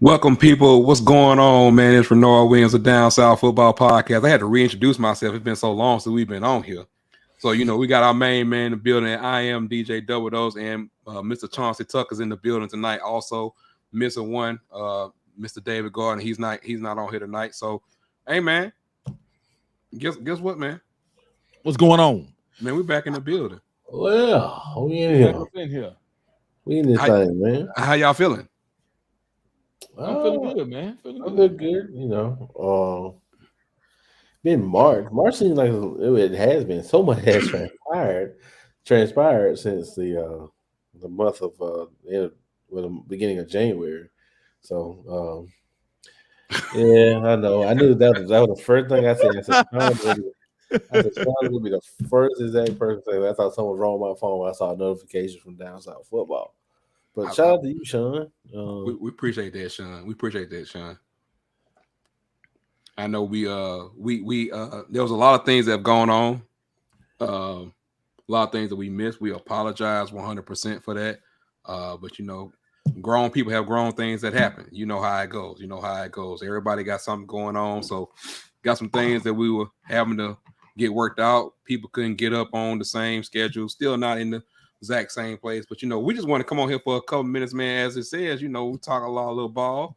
Welcome, people. What's going on, man? It's Renard Williams of Down South Football Podcast. I had to reintroduce myself. It's been so long since we've been on here. So, we got our main man in the building. I am DJ Double Dose, and Mr. Chauncey Tucker's in the building tonight. Also, missing one, Mr. David Gardner. He's not on here tonight. So, hey, man, guess what, man? What's going on? Man, we back in the building. Well, we in here. We in this thing, man. How y'all feeling? I'm feeling good, man. I'm good. Been March. March seems like it has been. So much has transpired since the month of the beginning of January. So yeah, I know. I knew that was the first thing I said. I said Sean would be the first exact person saying I thought something was wrong with my phone when I saw a notification from Down South Football. But shout out to you, Sean. We appreciate that, Sean. We appreciate that, Sean. I know we there was a lot of things that have gone on. A lot of things that we missed. We apologize 100% for that. But grown people have grown things that happen. You know how it goes. Everybody got something going on. So got some things that we were having to get worked out. People couldn't get up on the same schedule. Still not in the exact same place, but we just want to come on here for a couple minutes, man. As it says, we talk a little ball,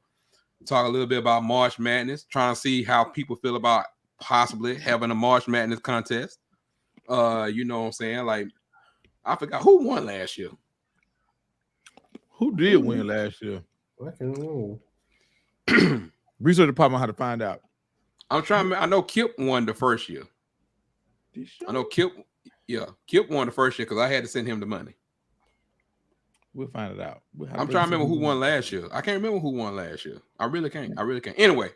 talk a little bit about March Madness, trying to see how people feel about possibly having a March Madness contest. You know what I'm saying? Like, I forgot who won last year. Who did win last year? I can't know. Research department how to find out. I know Kip won the first year. I know Kip. Yeah, Kip won the first year because I had to send him the money. We'll find it out. I'm trying to remember who won last year. I can't remember who won last year. I really can't. Anyway,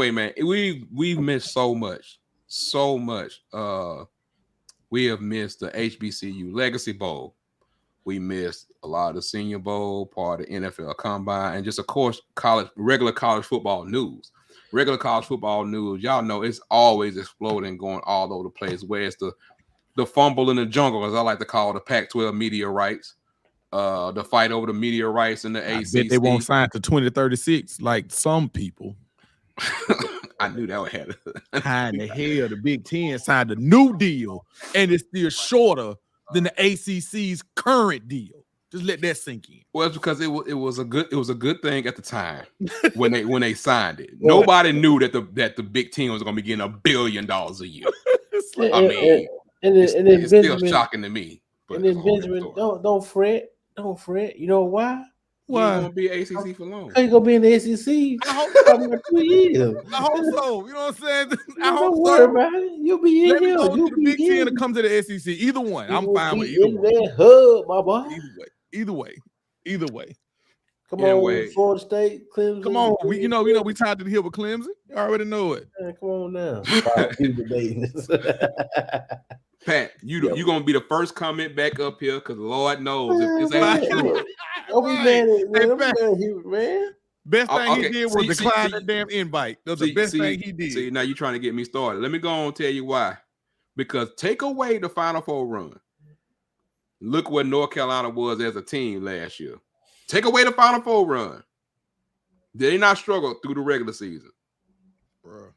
man, we've missed so much. We have missed the HBCU Legacy Bowl. We missed a lot of the Senior Bowl, part of the NFL Combine, and just of course regular college football news. Regular college football news, y'all know it's always exploding, going all over the place. Where it's the fumble in the jungle, as I like to call the Pac-12 media rights, the fight over the media rights in the ACC. Bet they won't sign to 2036 like some people. I knew that would happen. How in the hell the Big Ten signed a new deal and it's still shorter than the ACC's current deal? Just let that sink in. Well, it's because it was a good thing at the time when they signed it. Nobody knew that the Big Ten was going to be getting $1 billion a year. I mean. It's still shocking to me. But and then Benjamin, don't fret. You know why? Why? You're gonna be ACC for long. How you gonna be in the ACC? I hope so. 2 years. I hope so. You know what I'm saying? Don't worry about it. You'll be in here. You'll be Big Ten to come to the SEC. Either one, I'm fine with either one. That hub, my boy. Either way. Come on, Florida State, Clemson. Come on, we tied to the hip with Clemson. You already know it. Man, come on now. Pat, you gonna be the first comment back up here because Lord knows if this ain't true. Don't be mad at him, man. Best thing he did was decline that damn invite. That's the best thing he did. See, now you're trying to get me started. Let me go on and tell you why. Because take away the Final Four run. Look what North Carolina was as a team last year. Take away the Final Four run. They not struggle through the regular season. Bro.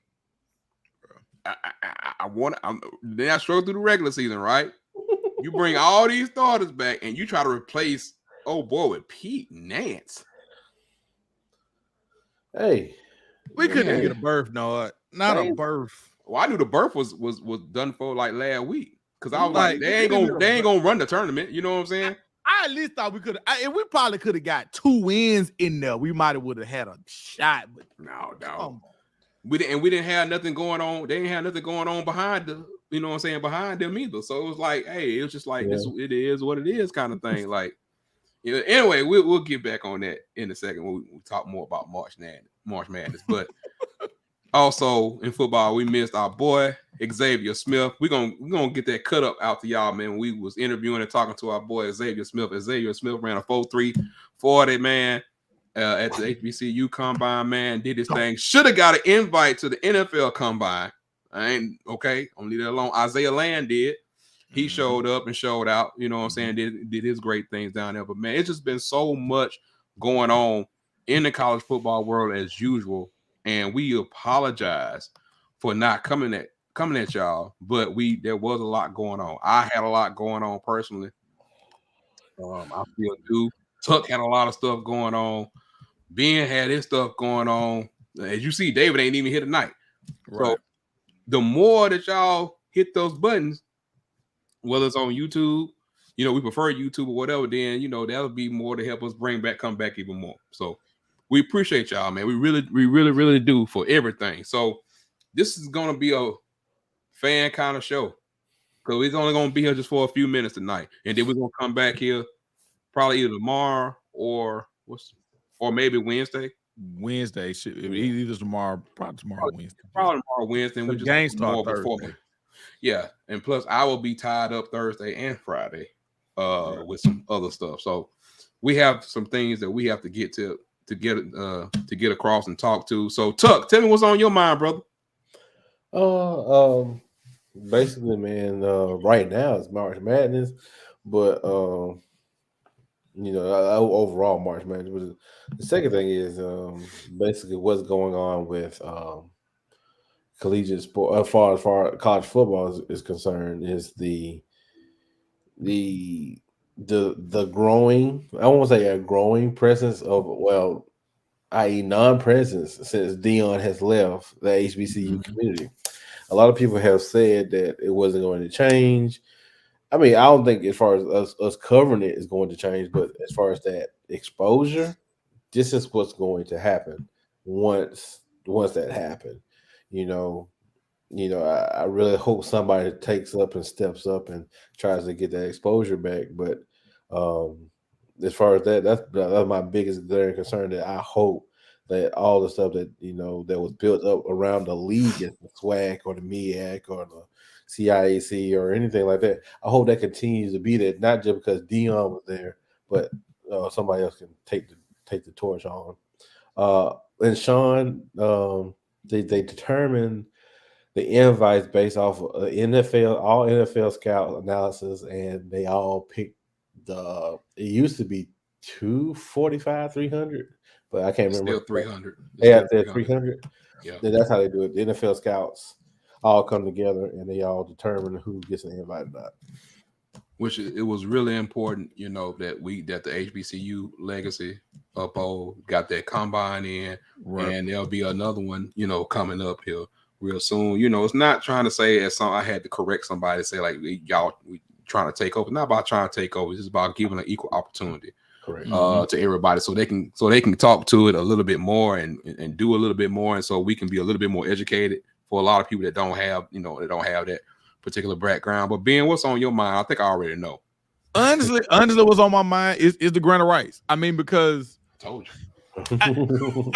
They not struggle through the regular season, right? You bring all these starters back and you try to replace with Pete Nance. Hey, we couldn't get a berth, not a berth. Well, I knew the berth was done for like last week because I was like, they ain't gonna run the tournament. You know what I'm saying? I at least thought we could. And we probably could have got 2 wins in there. We might have would have had a shot, but no. We didn't have nothing going on. They didn't have nothing going on behind behind them either. So it was like, hey, it was just like it is what it is kind of thing. Like, anyway, we'll get back on that in a second when we talk more about March Madness. But also in football, we missed our boy Xavier Smith. We're gonna get that cut up out to y'all, man. We was interviewing and talking to our boy Xavier Smith. Xavier Smith ran a 4.340, man. At the HBCU Combine, man, did his thing. Should have got an invite to the NFL Combine. I ain't okay. I'll leave that alone. Isaiah Land did. He showed up and showed out. You know what I'm saying? Did his great things down there. But man, it's just been so much going on in the college football world as usual, and we apologize for not coming at y'all. But there was a lot going on. I had a lot going on personally. I still do. Tuck had a lot of stuff going on. Ben had his stuff going on. As you see, David ain't even here tonight. Right. So the more that y'all hit those buttons, whether it's on YouTube, we prefer YouTube or whatever, then that'll be more to help us come back even more. So we appreciate y'all, man. We really do for everything. So this is gonna be a fan kind of show. Because we're only gonna be here just for a few minutes tonight. And then we're gonna come back here probably either tomorrow or maybe Wednesday. Wednesday either tomorrow, probably tomorrow Wednesday. Probably tomorrow Wednesday. We just game start Thursday. Yeah, and plus I will be tied up Thursday and Friday with some other stuff. So we have some things that we have to get to get across and talk to. So Tuck, tell me what's on your mind, brother. Basically, man, right now it's March Madness, but overall March Madness. The second thing is basically what's going on with collegiate sport as far as college football is concerned, is the growing, I won't say a growing presence of, i.e. non-presence since Deion has left the HBCU community. A lot of people have said that it wasn't going to change. I mean, I don't think as far as us covering it is going to change, but as far as that exposure, this is what's going to happen once that happens. I really hope somebody takes up and steps up and tries to get that exposure back. But as far as that's my biggest glaring concern, that I hope that all the stuff that that was built up around the league, the SWAC or the MEAC or the CIAC or anything like that, I hope that continues to be there, not just because Deion was there, but somebody else can take the torch on. And Sean, they determined the invites based off of all NFL scout analysis, and they all picked it used to be 245, 300, but I can't remember. Still 300. Yeah, 300. Yeah, that's how they do it. The NFL scouts all come together and they all determine who gets an invite or not. Which it was really important, that the HBCU legacy got that combine in, right. And there'll be another one, coming up here real soon. It's not trying to say I had to correct somebody, say like y'all we trying to take over. Not about trying to take over. It's just about giving an equal opportunity. Correct. To everybody, so they can talk to it a little bit more and do a little bit more, and so we can be a little bit more educated for a lot of people that don't have that particular background. But Ben, what's on your mind? I think I already know. Honestly, what's on my mind is the grant of rights. I mean, because I told you. I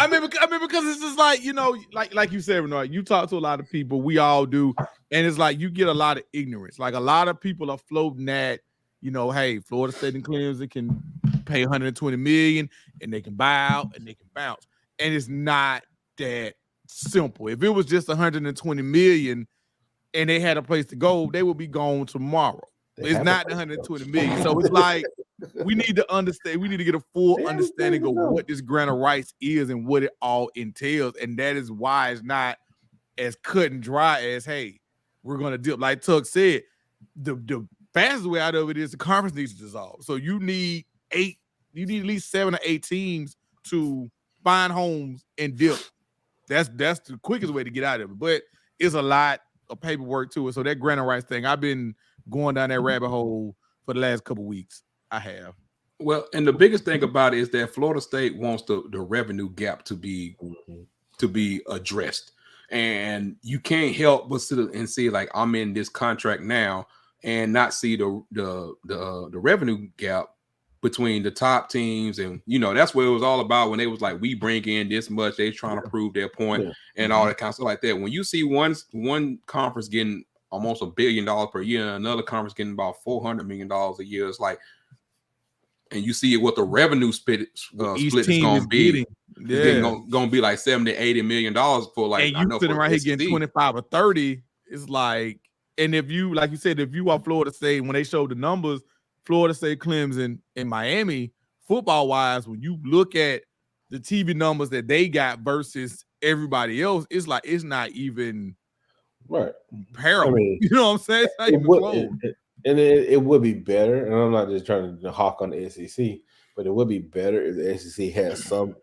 mean, because it's just like, like you said, Bernard, you talk to a lot of people, we all do, and it's like you get a lot of ignorance. Like a lot of people are floating that, hey, Florida State and Clemson can pay $120 million and they can buy out and they can bounce, and it's not that simple. If it was just $120 million and they had a place to go, they would be gone tomorrow. It's not the $120 million. So it's like we need to understand, we need to get a full understanding of what this grant of rights is and what it all entails. And that is why it's not as cut and dry as, hey, we're gonna dip. Like Tuck said, the fastest way out of it is the conference needs to dissolve. So you need at least 7 or 8 teams to find homes and dip. That's the quickest way to get out of it. But it's a lot of paperwork to it. So that grant of rights thing, I've been going down that rabbit hole for the last couple of weeks. I have. Well, and the biggest thing about it is that Florida State wants the revenue gap to be addressed. And you can't help but sit and see, like, I'm in this contract now and not see the revenue gap between the top teams. And that's what it was all about when they was like, we bring in this much, they trying to prove their point and all that kind of stuff like that. When you see one conference getting almost $1 billion per year and another conference getting about $400 million a year, it's like, and you see what the revenue split is going to be. It's going to be like $70-80 million for, like, and you sitting right here getting 25 or 30. It's like, and if you, like you said, if you are Florida State, when they showed the numbers, Florida State, Clemson, and Miami, football wise, when you look at the TV numbers that they got versus everybody else, it's like it's not even right comparable. I mean, you know what I'm saying? It's not even close. It would be better, and I'm not just trying to hawk on the SEC, but it would be better if the SEC has some,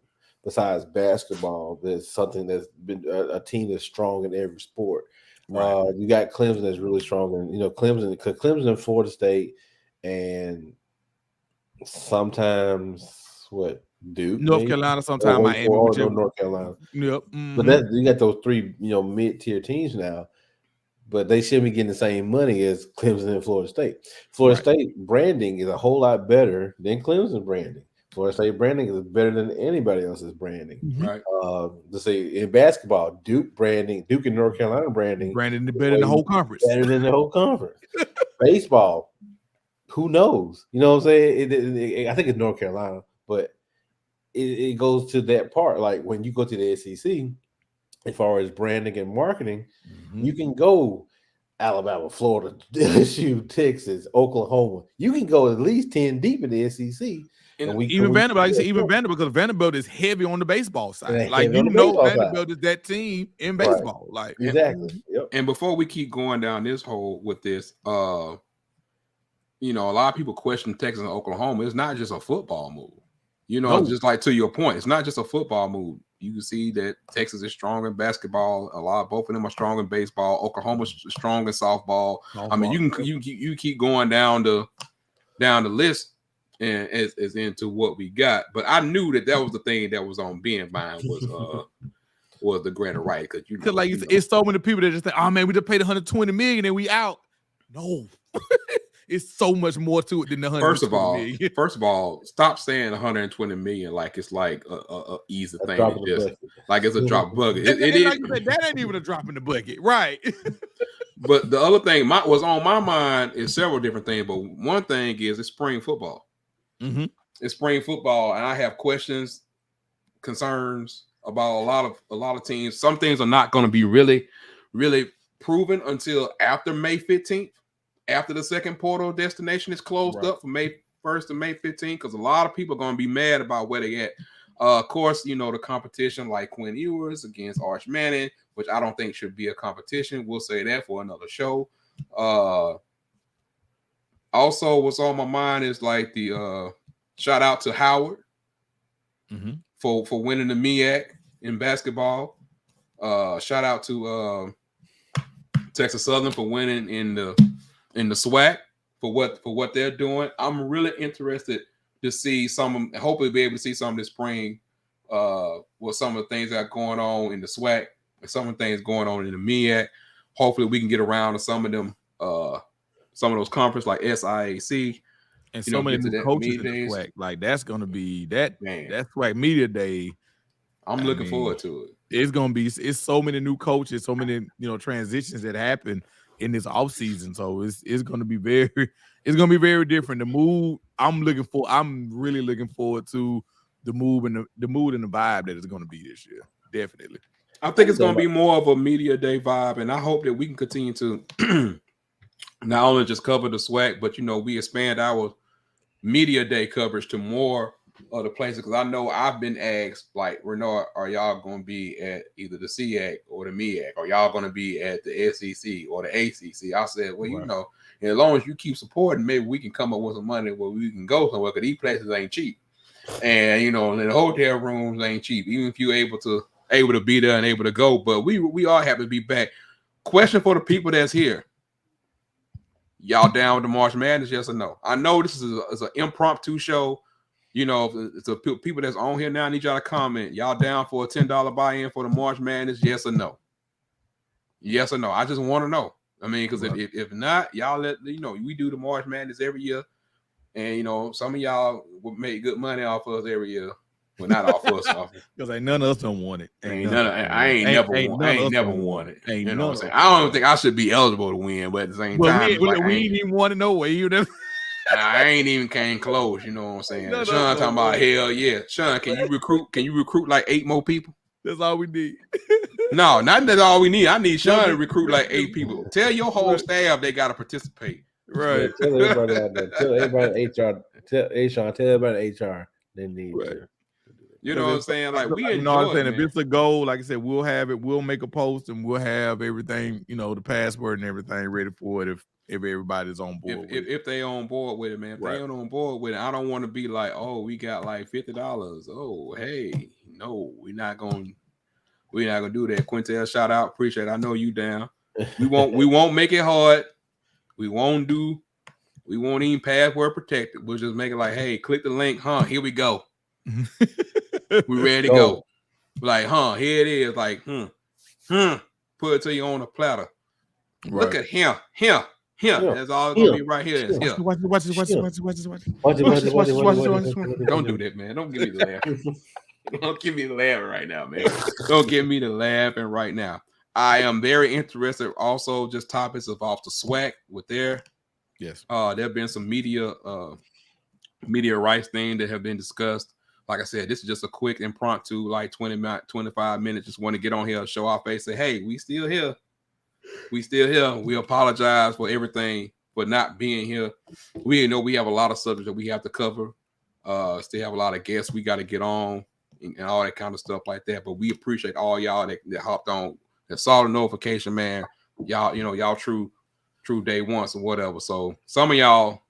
besides basketball, there's something that's been a team that's strong in every sport. Right. You got Clemson that's really strong, and Clemson and Florida State, and sometimes Duke, North Carolina, sometimes Miami, North Carolina. Yep. But you got those three, mid-tier teams now. But they shouldn't be getting the same money as Clemson and Florida State. Florida State branding is a whole lot better than Clemson branding. Florida State branding is better than anybody else's branding. Right. Let's say in basketball, Duke and North Carolina branding better than the whole conference. Better than the whole conference. Baseball, who knows? You know what I'm saying? I think it's North Carolina, but it goes to that part. Like when you go to the SEC, as far as branding and marketing, you can go Alabama, Florida, LSU, Texas, Oklahoma. You can go at least 10 deep in the SEC. Even Vanderbilt, because Vanderbilt is heavy on the baseball side. Like Vanderbilt is that team in baseball. Right. Like exactly. And before we keep going down this hole with this, a lot of people question Texas and Oklahoma. It's not just a football move. Just like to your point, it's not just a football move. You can see that Texas is strong in basketball. both of them are strong in baseball. Oklahoma's strong in softball. I mean, you keep going down the list, and as into what we got. But I knew that was the thing that was on Ben's mind was the grant of right, because it's so many people that just think, oh man, we just paid $120 million and we out. No. It's so much more to it than the $120 million. First of all, stop saying $120 million like it's like a easy thing. Like it's a drop bucket. That ain't even a drop in the bucket, right? But the other thing was on my mind is several different things. But one thing is it's spring football. Mm-hmm. It's spring football, and I have questions, concerns about a lot of teams. Some things are not going to be really, really proven until after May 15th. After the second portal destination is closed up from May 1st to May 15th, because a lot of people are going to be mad about where they at. Of course, the competition like Quinn Ewers against Arch Manning, which I don't think should be a competition. We'll say that for another show. Also, what's on my mind is like the shout out to Howard for winning the MEAC in basketball. Shout out to Texas Southern for winning in the SWAC for what they're doing. I'm really interested to see hopefully be able to see some this spring with some of the things that are going on in the SWAC and some of the things going on in the MEAC. Hopefully we can get around to some of them, some of those conferences like SIAC. And so many new coaches in the SWAC. Like that's going to be that SWAC Media Day. I'm looking forward to it. It's so many new coaches, so many, transitions that happen in this offseason. So it's going to be very different. The move I'm really looking forward to the move and the mood and the vibe that it's going to be this year. Definitely. I think it's going to be more of a media day vibe, and I hope that we can continue to not only just cover the SWAC, but we expand our media day coverage to more of the places, because I know I've been asked, like, Renard, are y'all going to be at either the SEAC or the MEAC? Or y'all going to be at the SEC or the ACC? I said, well, as long as you keep supporting, maybe we can come up with some money where we can go somewhere, because these places ain't cheap. And, the hotel rooms ain't cheap, even if you're able to be there and able to go. But we all happy to be back. Question for the people that's here. Y'all down with the March Madness, yes or no? I know this is an impromptu show. It's the people that's on here now, I need y'all to comment. Y'all down for a $10 buy-in for the March Madness? Yes or no? Yes or no? I just want to know. I mean, because if not, y'all we do the March Madness every year, and some of y'all will make good money off of us every year. Well, not off us, because none of us don't want it. I ain't never won it. You know what I'm saying? I don't think I should be eligible to win, but at the same time, we ain't even want to know where you never. I ain't even came close, you know what I'm saying? Sean talking about hell yeah. Sean, can you recruit like 8 more people? That's all we need. No, not that's all we need. I need Sean to recruit like 8 people. Tell your whole staff they gotta participate. Right. Tell everybody out there. Tell everybody HR. Tell everybody HR they need to. You know what I'm saying? Like we you know what I'm saying. it, if it's a goal, like I said, we'll have it. We'll make a post and we'll have everything, the password and everything ready for it if everybody's on board. If they on board with it, man. If they ain't on board with it, I don't want to be like, oh, we got like $50. Oh, hey, no, we're not gonna do that. Quintel, shout out, appreciate it. I know you down. We won't make it hard. We won't even password protected. We'll just make it like, hey, click the link, here we go. We ready to go. Like, here it is. Like, put it to you on a platter. Right. Look at him. That's all it's gonna be right here. Watch this. Don't do that, man. Don't give me the laugh. Don't give me the laugh right now, man. Don't give me the laughing right now. I am very interested. Also, just topics of off the SWAC with there. Yes. There have been some media rights things that have been discussed. Like I said, this is just a quick impromptu, like 25 minutes. Just want to get on here, show our face, say, hey, we still here. We apologize for everything, for not being here. We know we have a lot of subjects that we have to cover. Still have a lot of guests we got to get on and all that kind of stuff like that. But we appreciate all y'all that hopped on, that saw the notification, man. Y'all true day ones or whatever. So some of y'all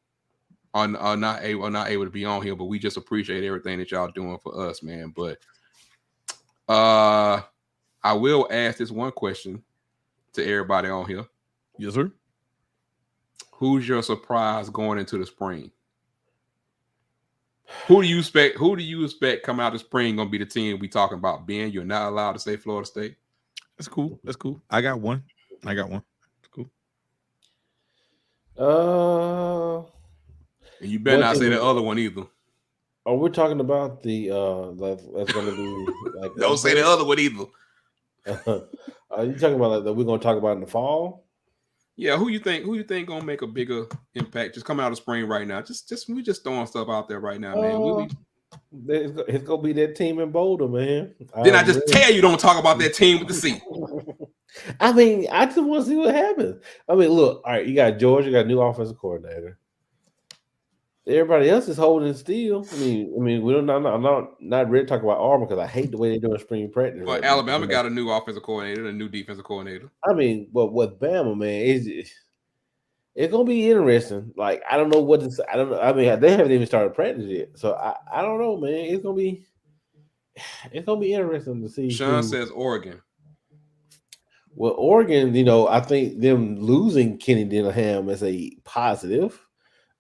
are not able to be on here, but we just appreciate everything that y'all doing for us, man. But I will ask this one question to everybody on here. Yes, sir. Who's your surprise going into the spring? Who do you expect come out of the spring gonna be the team we talking about? Ben, you're not allowed to say Florida State. That's cool. I got one. It's cool. And you better not say the other one either. Oh, we're talking about the that's gonna be like don't say the other one either. Are you talking about that we're gonna talk about in the fall? Yeah, who you think gonna make a bigger impact? Just coming out of spring right now. We just throwing stuff out there right now, man. It's gonna be that team in Boulder, man. Then I just tell you don't talk about that team with the C. I mean, I just want to see what happens. I mean, look, all right, you got Georgia, you got a new offensive coordinator. Everybody else is holding still. I mean, we don't. I'm not ready to talk about Auburn because I hate the way they're doing spring practice. But Alabama got a new offensive coordinator, a new defensive coordinator. I mean, but with Bama, man, it's gonna be interesting. Like, I don't know what to say. I don't know. I mean, they haven't even started practice yet, so I don't know, man. It's gonna be interesting to see. Sean says Oregon. Well, Oregon, I think them losing Kenny Dillingham is a positive.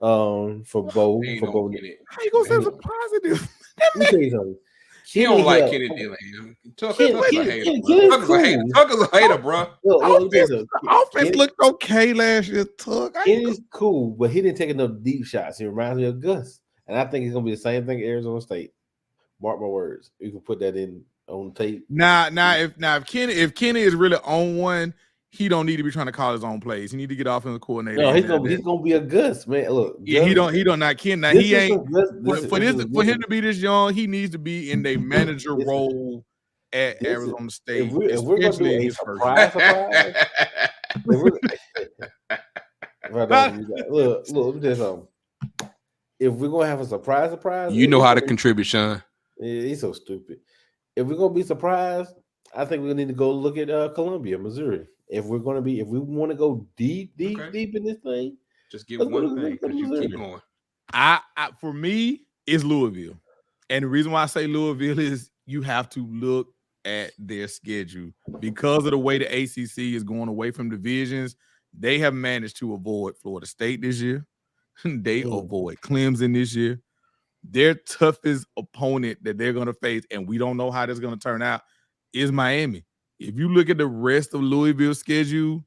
For both. How you gonna say it's a positive? Let me tell you something. He don't like Kenny Dillingham. Tucker's a hater, bro. Offense looked okay last year. Kenny's cool, but he didn't take enough deep shots. He reminds me of Gus, and I think it's gonna be the same thing at Arizona State. Mark my words. You can put that in on tape. If Kenny is really on one, he don't need to be trying to call his own plays. He need to get offensive coordinator. No, he's gonna be a Gus, man. Look, yeah, he don't not Ken. Now he ain't for him to be this young. He needs to be in a manager role at Arizona State. If we're gonna do a surprise, look, let me tell you something. If we're gonna have a surprise, you know how to contribute, Sean. Yeah, he's so stupid. If we're gonna be surprised, I think we need to go look at Columbia, Missouri. If we want to go deep in this thing, just give one thing because you keep going. For me, it's Louisville, and the reason why I say Louisville is you have to look at their schedule because of the way the ACC is going away from divisions. They have managed to avoid Florida State this year. They avoid Clemson this year. Their toughest opponent that they're going to face, and we don't know how that's going to turn out, is Miami. If you look at the rest of Louisville's schedule,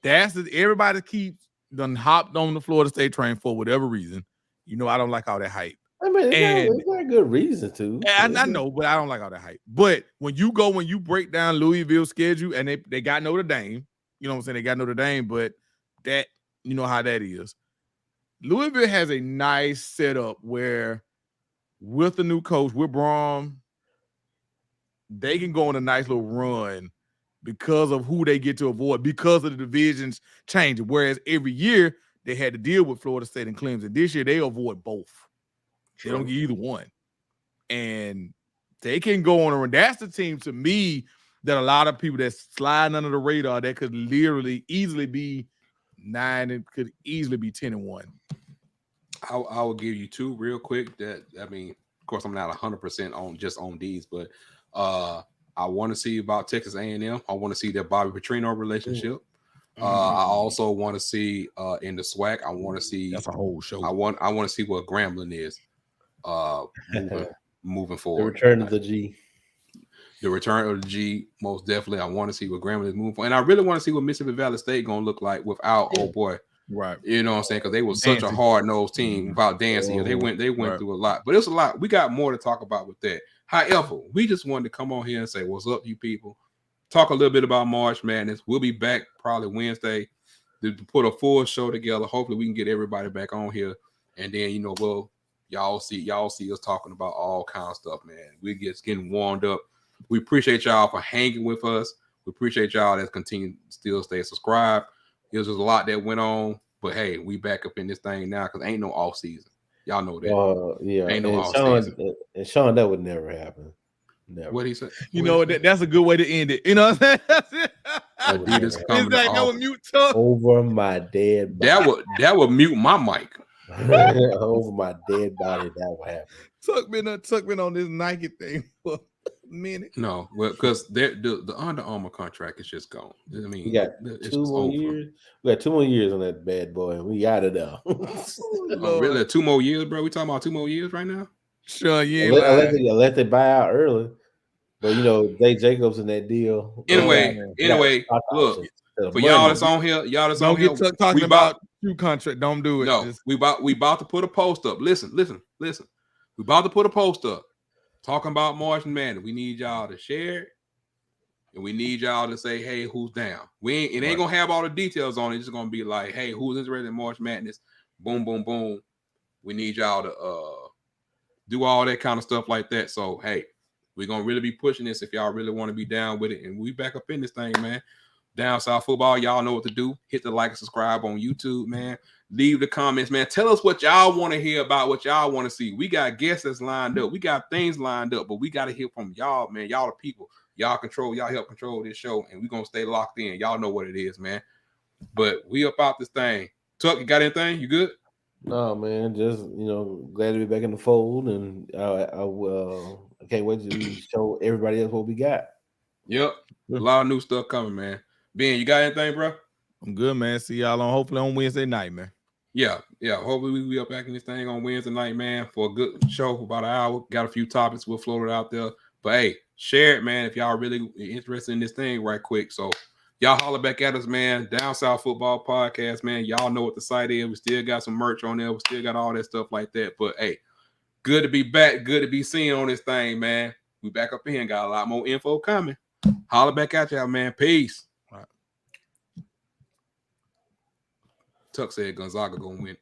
everybody keeps done hopped on the Florida State train for whatever reason. I don't like all that hype. I mean, it's not a good reason to. I know, but I don't like all that hype. But when you break down Louisville's schedule, and they got Notre Dame, you know what I'm saying? They got Notre Dame, but that, you know how that is. Louisville has a nice setup where with the new coach, with Brom, they can go on a nice little run because of who they get to avoid, because of the divisions changing. Whereas every year they had to deal with Florida State and Clemson. This year they avoid both. They don't get either one. And they can go on a run. That's the team to me that a lot of people that's sliding under the radar that could literally easily be 9 and could easily be 10-1. I will give you two real quick. That I mean, of course, I'm not 100% on these, but I want to see about Texas A&M. I want to see their Bobby Petrino relationship. I also want to see in the SWAC. I want to see that's a whole show. I want to see what Grambling is moving forward. The return of the G. The return of the G, most definitely. I want to see what Grambling is moving forward, and I really want to see what Mississippi Valley State gonna look like without old boy. Right. You know what I'm saying? Because they were such a hard-nosed team without dancing. They went through a lot. But it's a lot. We got more to talk about with that. However, we just wanted to come on here and say, what's up, you people? Talk a little bit about March Madness. We'll be back probably Wednesday to put a full show together. Hopefully we can get everybody back on here. And then, y'all see us talking about all kinds of stuff, man. We're just getting warmed up. We appreciate y'all for hanging with us. We appreciate y'all that continue to still stay subscribed. There's just a lot that went on, but hey, we back up in this thing now because ain't no off season. Y'all know that. Yeah, ain't no off season. And Sean, that would never happen. Never. What he said? That's a good way to end it. You know what I'm saying? Adidas coming that would mute Tuck over my dead body. That would mute my mic. Over my dead body, that would happen. Tuck been on this Nike thing for a minute. No, well, because the Under Armour contract is just gone. I mean, we got 2 more years. We got 2 more years on that bad boy, and we got it now. Really, 2 more years, bro? We talking about 2 more years right now? Sure, yeah. Unless they buy out early. But Dave Jacobs in that deal. Anyway, look, for y'all that's on here, don't get talking about two contract. Don't do it. No, we about to put a post up. Listen. We about to put a post up talking about March Madness. We need y'all to share it, and we need y'all to say, "Hey, who's down?" It ain't gonna have all the details on it. It's just gonna be like, "Hey, who's interested in March Madness?" Boom, boom, boom. We need y'all to do all that kind of stuff like that. So, hey. We're going to really be pushing this if y'all really want to be down with it. And we back up in this thing, man. Down South Football, y'all know what to do. Hit the like and subscribe on YouTube, man. Leave the comments, man. Tell us what y'all want to hear about, what y'all want to see. We got guests that's lined up. We got things lined up, but we got to hear from y'all, man. Y'all the people. Y'all help control this show, and we're going to stay locked in. Y'all know what it is, man. But we up out this thing. Tuck, you got anything? You good? No, man. Just, glad to be back in the fold, and I can't wait to show everybody else what we got. Yep. A lot of new stuff coming, man. Ben, you got anything, bro? I'm good, man. See y'all hopefully on Wednesday night, man. Yeah. Hopefully we up back in this thing on Wednesday night, man, for a good show for about an hour. Got a few topics we'll float it out there. But hey, share it, man, if y'all really interested in this thing right quick. So y'all holler back at us, man. Down South Football Podcast, man. Y'all know what the site is. We still got some merch on there. We still got all that stuff like that. But hey, good to be back. Good to be seen on this thing, man. We back up in here and got a lot more info coming. Holler back at y'all, man. Peace. All right. Tuck said Gonzaga gonna win.